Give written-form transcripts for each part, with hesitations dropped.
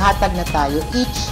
naghatag na tayo each.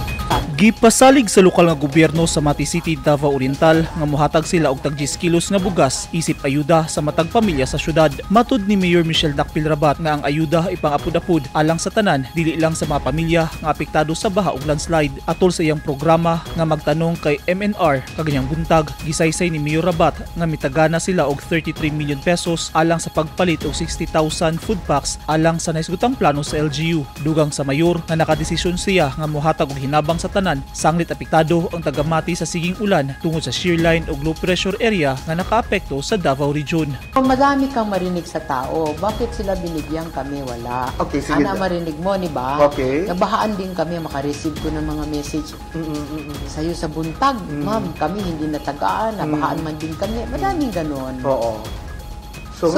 Gipasalig sa lokal nga gobyerno sa Mati City, Davao Oriental nga mohatag sila og tag 10 kilos nga bugas isip ayuda sa matag pamilya sa syudad. Matud ni Mayor Michelle Dakpil Rabat nga ang ayuda ipang-apod-apod alang sa tanan dili lang sa mga pamilya nga apektado sa baha ug landslide. Atol sa iyang programa nga magtanong kay MNR kaganyang buntag, gisaysay ni Mayor Rabat nga mitagana sila og 33 million pesos alang sa pagpalit og 60,000 food packs alang sa naisgutang plano sa LGU. Dugang sa mayor nga nakadesisyon siya nga mohatag og hinabang sa tanan sanglit apektado ang taga-Mati sa siging ulan tungod sa shear line o low pressure area nga nakaapekto sa Davao Region. Madami kang marinig sa tao. Bakit sila binigyan kami? Wala. Okay, sige. Ana marinig mo, ni ba? Okay. Nabahaan din kami, makareceive ko ng mga message. Sa'yo sa buntag, ma'am, kami hindi natagaan, nabahaan man din kami. Madaming ganon. Oo. So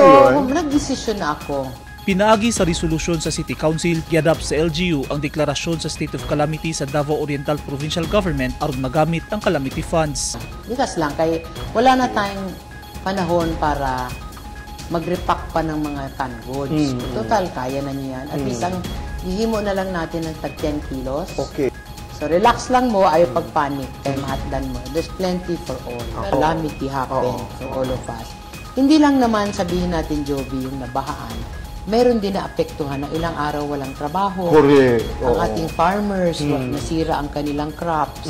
nag-desisyon na ako. Pinaagi sa resolusyon sa City Council, giadap sa LGU ang deklarasyon sa State of Calamity sa Davao Oriental Provincial Government aron magamit ang calamity funds. Likas lang, kay wala na tayong panahon para mag-repack pa ng mga canned goods. Total, kaya na niyo yan. At least ang hihimo na lang natin ng tag 10 kilos. Okay. So relax lang mo, ayaw pagpanik, kay mahatdan mo. There's plenty for all. Calamity happen for all of us. Hindi lang naman sabihin natin, Jovi, yung nabahaan. Meron din na apektuhan ng ilang araw walang trabaho. Correct. Ang ating farmers, nasira ang kanilang crops.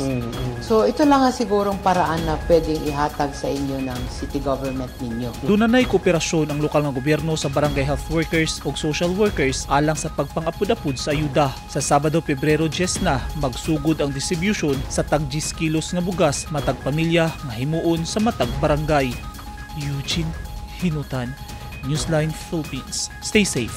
So ito lang ang sigurong paraan na pwedeng ihatag sa inyo ng city government ninyo. Dunay kooperasyon ang lokal nga gobyerno sa barangay health workers ug social workers alang sa pagpangapud-apud sa ayuda. Sa Sabado, Pebrero 10 na magsugod ang distribution sa tag 10 kilos nga bugas matag pamilya nga himuon sa matag barangay. Eugene Hinutan, Newsline Philippines. Stay safe.